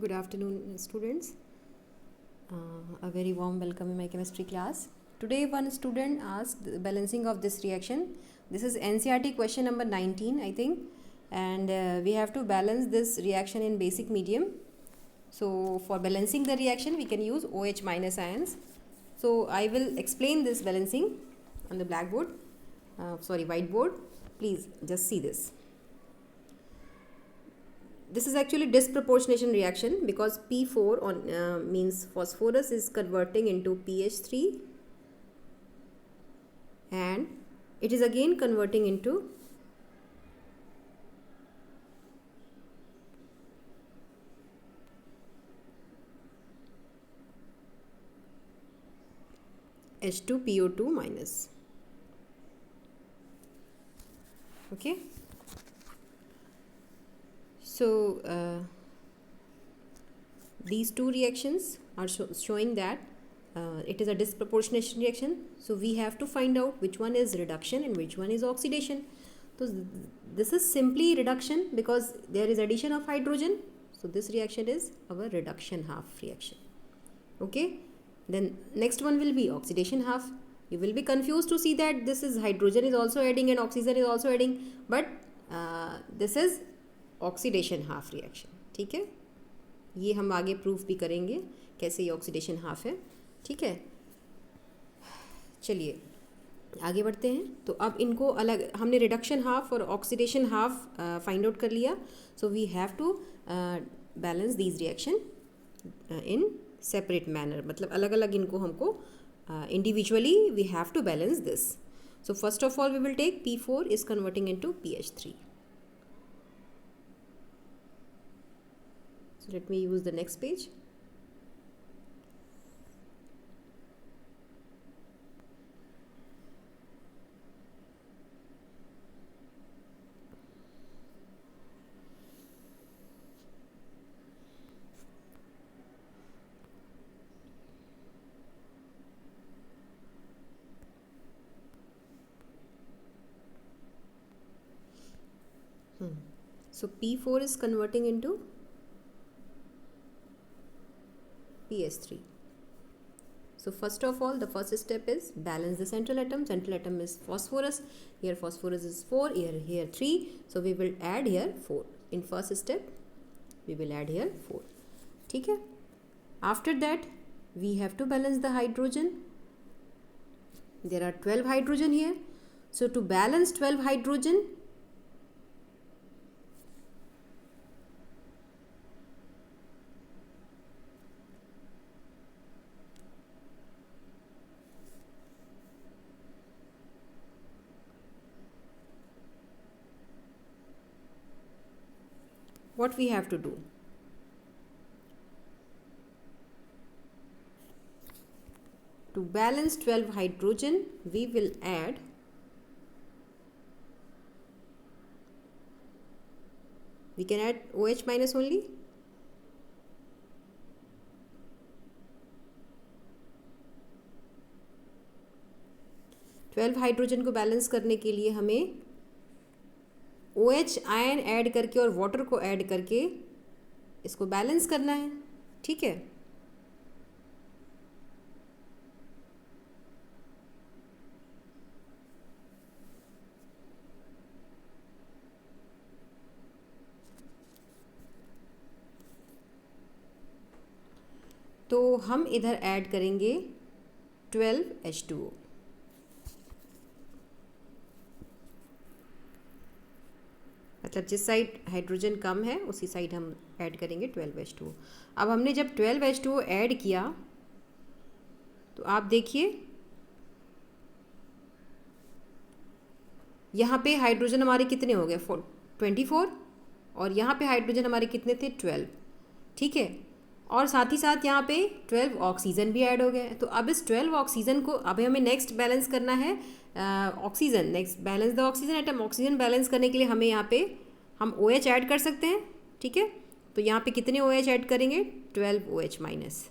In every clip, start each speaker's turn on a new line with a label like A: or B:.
A: Good afternoon, students. A very warm welcome in my chemistry class. Today, one student asked the balancing of this reaction. This is NCERT question number 19, I think, and we have to balance this reaction in basic medium. So, for balancing the reaction, we can use OH minus ions. So, I will explain this balancing on the whiteboard. Please just see this. This is actually disproportionation reaction because P4 means phosphorus is converting into PH3 and it is again converting into H2PO2 minus. Okay. So these two reactions are showing that it is a disproportionate reaction. So we have to find out which one is reduction and which one is oxidation. So this is simply reduction because there is addition of hydrogen. So this reaction is our reduction half reaction. Okay. Then next one will be oxidation half. You will be confused to see that this is hydrogen is also adding and oxygen is also adding, but this is oxidation half reaction. ठीक है, ये हम आगे proof भी करेंगे कैसे ये oxidation half है. ठीक है, चलिए आगे बढ़ते हैं. तो अब इनको अलग हमने रिडक्शन हाफ और ऑक्सीडेशन हाफ फाइंड आउट कर लिया. So we have to balance these reaction in separate manner, मतलब अलग अलग इनको हमको individually we have to balance this. So first of all we will take P4 is converting into PH3. So let me use the next page. So P4 is converting into PH3. So first of all, the first step is balance the central atom. Central atom is phosphorus. Here phosphorus is 4, here 3. So we will add here 4. In first step, we will add here 4. ठीक है. After that, we have to balance the hydrogen. There are 12 hydrogen here. So to balance 12 hydrogen, what we have to do? To balance 12 hydrogen, we will add we can add OH minus only. Twelve hydrogen को balance करने के लिए हमें OH ion add करके और water को add करके इसको बैलेंस करना है. ठीक है. तो हम इधर ऐड करेंगे 12H2O. मतलब जिस साइड हाइड्रोजन कम है उसी साइड हम ऐड करेंगे 12H2O. अब हमने जब 12H2O ऐड किया तो आप देखिए यहाँ पे हाइड्रोजन हमारे कितने हो गए 24 और यहाँ पे हाइड्रोजन हमारे कितने थे 12. ठीक है. और साथ ही साथ यहाँ पे 12 ऑक्सीजन भी ऐड हो गए. तो अब इस 12 ऑक्सीजन को अब हमें नेक्स्ट बैलेंस करना है oxygen. Next balance the oxygen atom. Oxygen balance करने के लिए हमें यहाँ पे हम OH ऐड कर सकते हैं. ठीक है. तो यहाँ पे कितने OH ऐड करेंगे 12 OH माइनस.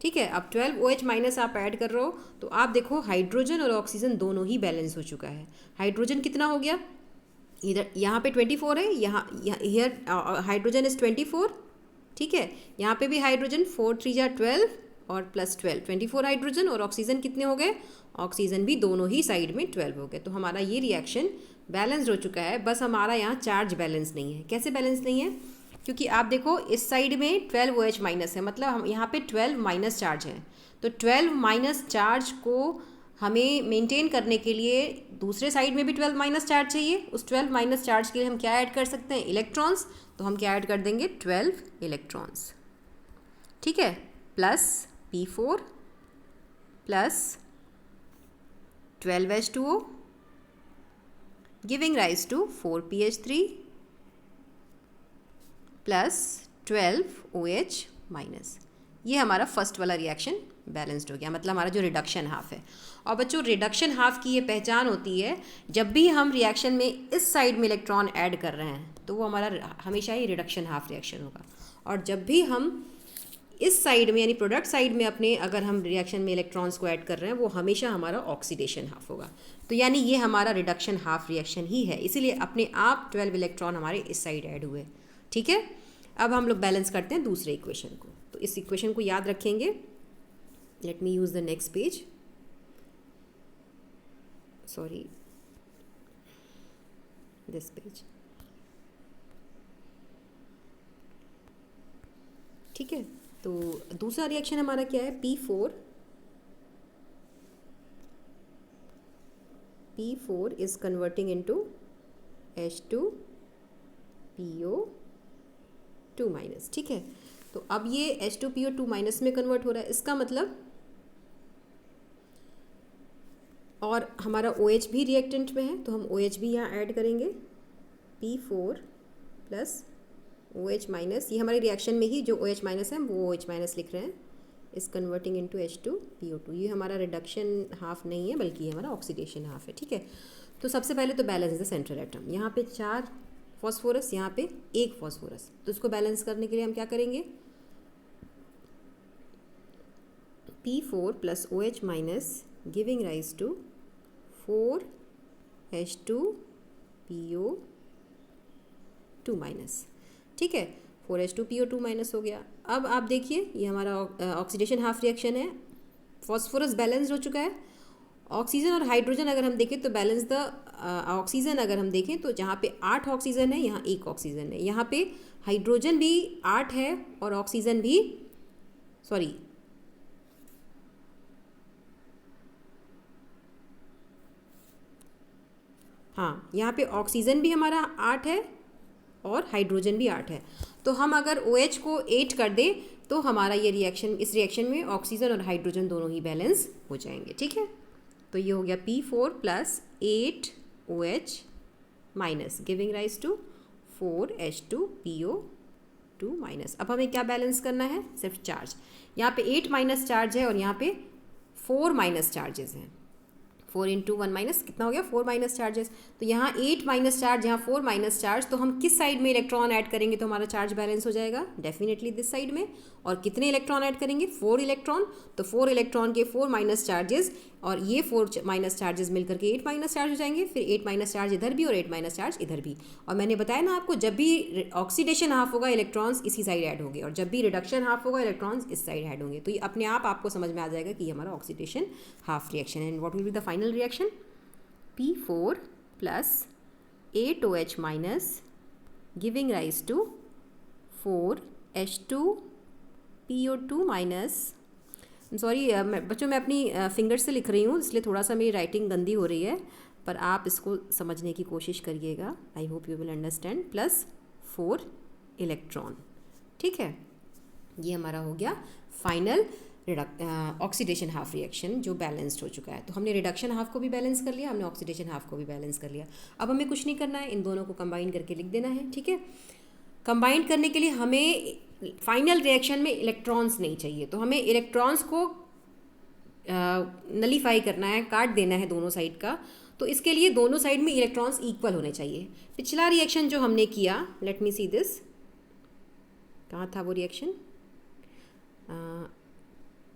A: ठीक है. अब 12 OH माइनस आप ऐड कर रहे हो तो आप देखो हाइड्रोजन और ऑक्सीजन दोनों ही बैलेंस हो चुका है. हाइड्रोजन कितना हो गया, इधर यहाँ पे 24 है, यहाँ हियर हाइड्रोजन इज 24 ठीक है, यहाँ पे भी हाइड्रोजन 4 3 जा 12 और प्लस 12 24 हाइड्रोजन, और ऑक्सीजन कितने हो गए, ऑक्सीजन भी दोनों ही साइड में 12 हो गए। तो हमारा ये रिएक्शन बैलेंस्ड हो चुका है। बस हमारा यहाँ चार्ज बैलेंस नहीं है। कैसे बैलेंस नहीं है, क्योंकि आप देखो इस साइड में 12 OH माइनस है, मतलब हम यहाँ पे 12 माइनस चार्ज है। तो 12 माइनस चार्ज को हमें मेंटेन करने के लिए दूसरे साइड में भी 12 माइनस चार्ज चाहिए। उस 12 माइनस चार्ज के लिए हम क्या ऐड कर सकते हैं, इलेक्ट्रॉन्स। तो हम क्या ऐड कर देंगे, 12 इलेक्ट्रॉन्स, ठीक है, plus P4 plus 12H2O giving rise to 4PH3 plus 12OH minus. ये हमारा फर्स्ट वाला रिएक्शन बैलेंस्ड हो गया, मतलब हमारा जो रिडक्शन हाफ है। और बच्चों रिडक्शन हाफ की ये पहचान होती है, जब भी हम रिएक्शन में इस साइड में इलेक्ट्रॉन ऐड कर रहे हैं तो वो हमारा हमेशा ही रिडक्शन हाफ रिएक्शन होगा। और जब भी हम इस साइड में यानी प्रोडक्ट साइड में अपने अगर हम रिएक्शन में इलेक्ट्रॉन्स को ऐड कर रहे हैं वो हमेशा हमारा ऑक्सीडेशन हाफ होगा। तो यानी ये हमारा रिडक्शन हाफ रिएक्शन ही है, इसीलिए अपने आप 12 इलेक्ट्रॉन हमारे इस साइड ऐड हुए, ठीक है। अब हम लोग बैलेंस करते हैं दूसरे इक्वेशन को। तो इस इक्वेशन को याद रखेंगे। Let me use the next page, sorry this page, ठीक है। तो दूसरा रिएक्शन हमारा क्या है, P4 is converting into H2PO2 minus, ठीक है। तो अब ये H2PO2 माइनस में कन्वर्ट हो रहा है, इसका मतलब, और हमारा OH भी रिएक्टेंट में है तो हम OH भी यहाँ ऐड करेंगे। P4 प्लस OH माइनस, ये हमारे रिएक्शन में ही जो OH माइनस है वो OH माइनस लिख रहे हैं, इस कन्वर्टिंग इनटू H2PO2। ये हमारा रिडक्शन हाफ नहीं है बल्कि ये हमारा ऑक्सीडेशन हाफ है, ठीक है। तो सबसे पहले तो बैलेंस द सेंट्रल एटम, यहाँ पे 4 फॉस्फोरस, यहाँ पे 1 फॉस्फोरस। तो इसको बैलेंस करने के लिए हम क्या करेंगे, P4 plus OH minus giving rise to 4H2PO2 minus, ठीक है। 4H2PO2 माइनस हो गया। अब आप देखिए ये हमारा ऑक्सीडेशन हाफ रिएक्शन है, फॉस्फोरस बैलेंस्ड हो चुका है। ऑक्सीजन और हाइड्रोजन अगर हम देखें तो बैलेंस द ऑक्सीजन अगर हम देखें तो जहाँ पे 8 ऑक्सीजन है यहाँ 1 ऑक्सीजन है, यहाँ पे हाइड्रोजन भी 8 है और ऑक्सीजन भी, सॉरी हाँ, यहाँ पे ऑक्सीजन भी हमारा 8 है और हाइड्रोजन भी 8 है। तो हम अगर OH को 8 कर दें तो हमारा ये रिएक्शन, इस रिएक्शन में ऑक्सीजन और हाइड्रोजन दोनों ही बैलेंस हो जाएंगे, ठीक है। तो ये हो गया P4 plus 8OH minus giving rise to 4H2PO2 minus. अब हमें क्या बैलेंस करना है, सिर्फ चार्ज। यहाँ पे 8 माइनस चार्ज है और यहाँ पे 4 माइनस चार्जेस हैं। 4 इंटू 1 माइनस कितना हो गया, 4 माइनस चार्जेस। तो यहाँ 8 माइनस चार्ज, यहाँ 4 माइनस चार्ज, तो हम किस साइड में इलेक्ट्रॉन ऐड करेंगे तो हमारा चार्ज बैलेंस हो जाएगा, डेफिनेटली दिस साइड में। और कितने इलेक्ट्रॉन ऐड करेंगे, 4 इलेक्ट्रॉन। तो 4 इलेक्ट्रॉन के 4 माइनस चार्जेस और ये 4 माइनस चार्जेस मिलकर के 8 माइनस चार्ज हो जाएंगे। फिर 8 माइनस चार्ज इधर भी और 8 माइनस चार्ज इधर भी। और मैंने बताया ना आपको, जब भी ऑक्सीडेशन हाफ होगा इलेक्ट्रॉन्स इसी साइड ऐड होंगे, और जब भी रिडक्शन हाफ होगा इलेक्ट्रॉन्स इस साइड ऐड होंगे। तो ये अपने आप आपको समझ में आ जाएगा कि हमारा ऑक्सीडेशन हाफ रिएक्शन है। And what will be the final reaction, P4 plus 8OH minus giving rise to 4H2PO2 minus. Sorry बच्चों, मैं अपनी फिंगर से लिख रही हूँ इसलिए थोड़ा सा मेरी राइटिंग गंदी हो रही है, पर आप इसको समझने की कोशिश करिएगा। I hope you will understand. Plus 4 electron, ठीक है। ये हमारा हो गया फाइनल ऑक्सीडेशन हाफ रिएक्शन जो बैलेंस्ड हो चुका है। तो हमने रिडक्शन हाफ को भी बैलेंस कर लिया, हमने ऑक्सीडेशन हाफ को भी बैलेंस कर लिया। अब हमें कुछ नहीं करना है, इन दोनों को कंबाइन करके लिख देना है, ठीक है। कंबाइन करने के लिए हमें फाइनल रिएक्शन में इलेक्ट्रॉन्स नहीं चाहिए, तो हमें इलेक्ट्रॉन्स को नलीफाई करना है, काट देना है दोनों साइड का। तो इसके लिए दोनों साइड में इलेक्ट्रॉन्स इक्वल होने चाहिए। पिछला रिएक्शन जो हमने किया, लेट मी सी दिस, कहाँ था वो रिएक्शन,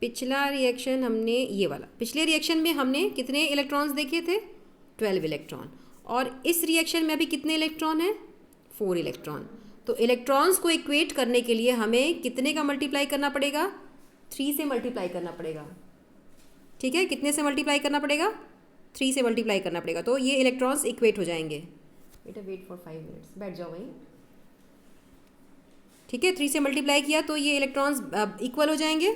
A: पिछला रिएक्शन हमने ये वाला, पिछले रिएक्शन में हमने कितने इलेक्ट्रॉन्स देखे थे, 12 इलेक्ट्रॉन। और इस रिएक्शन में अभी कितने इलेक्ट्रॉन हैं, 4 इलेक्ट्रॉन। तो इलेक्ट्रॉन्स को इक्वेट करने के लिए हमें कितने का मल्टीप्लाई करना पड़ेगा? 3 से मल्टीप्लाई करना पड़ेगा। ठीक है, कितने से मल्टीप्लाई करना पड़ेगा? 3 से मल्टीप्लाई करना पड़ेगा। तो ये इलेक्ट्रॉन्स इक्वेट हो जाएंगे। बेटा वेट फॉर 5 मिनट्स, बैठ जाओ वहीं। ठीक है, 3 से मल्टीप्लाई किया तो ये इलेक्ट्रॉन्स इक्वल हो जाएंगे।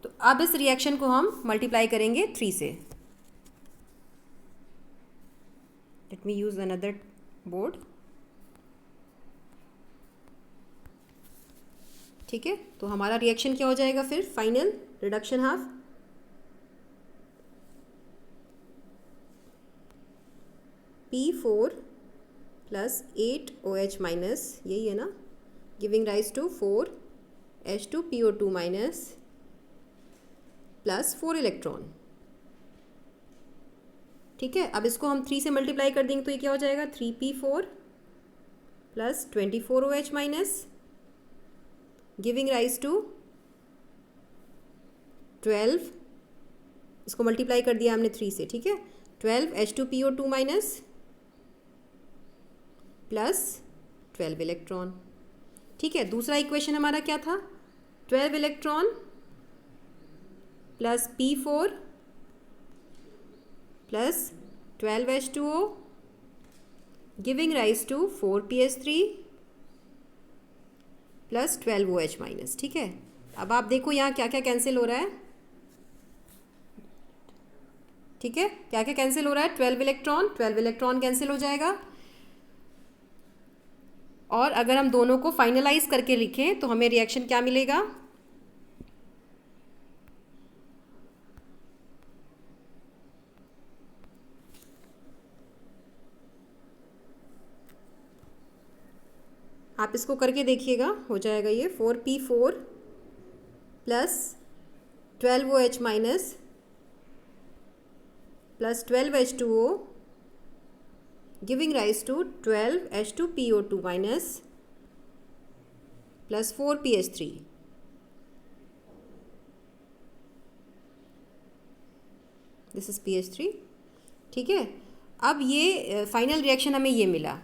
A: तो अब इस रिएक्शन को हम मल्टीप्लाई करेंगे 3 से। Let me use another board. ठीक है, तो हमारा रिएक्शन क्या हो जाएगा फिर? Final reduction half P4 plus 8OH minus, यही है ना, giving rise to 4H2PO2 minus plus 4 electron. ठीक है, अब इसको हम 3 से मल्टीप्लाई कर देंगे तो ये क्या हो जाएगा? 3P4 plus 24OH minus giving rise to 12, इसको मल्टीप्लाई कर दिया हमने 3 से। ठीक है, 12H2PO2 माइनस प्लस 12 इलेक्ट्रॉन। ठीक है, दूसरा इक्वेशन हमारा क्या था? 12 electron plus P4 plus 12H2O giving rise to 4PS3 plus 12OH minus. ठीक है, अब आप देखो यहाँ क्या क्या कैंसिल हो रहा है। ठीक है, क्या क्या कैंसिल हो रहा है? 12 इलेक्ट्रॉन कैंसिल हो जाएगा। और अगर हम दोनों को फाइनलाइज करके लिखें तो हमें रिएक्शन क्या मिलेगा? आप इसको करके देखिएगा, हो जाएगा ये 4P4 plus 12OH minus plus 12H2O giving rise to 12H2PO2 minus plus 4PS3। This is PS3। ठीक है, अब ये फाइनल रिएक्शन हमें ये मिला।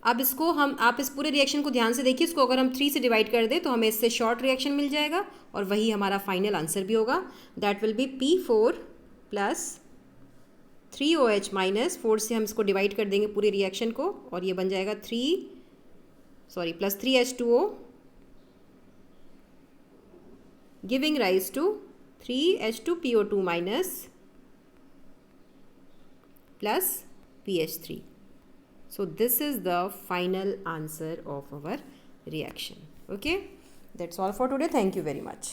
A: अब इसको आप इस पूरे रिएक्शन को ध्यान से देखिए। इसको अगर हम 3 से डिवाइड कर दें तो हमें इससे शॉर्ट रिएक्शन मिल जाएगा और वही हमारा फाइनल आंसर भी होगा। That will be P4 plus 3OH minus 4 से हम इसको डिवाइड कर देंगे पूरे रिएक्शन को और ये बन जाएगा plus 3H2O giving rise to 3H2PO2 minus plus PH3. So this is the final answer of our reaction. Okay, that's all for today. Thank you very much.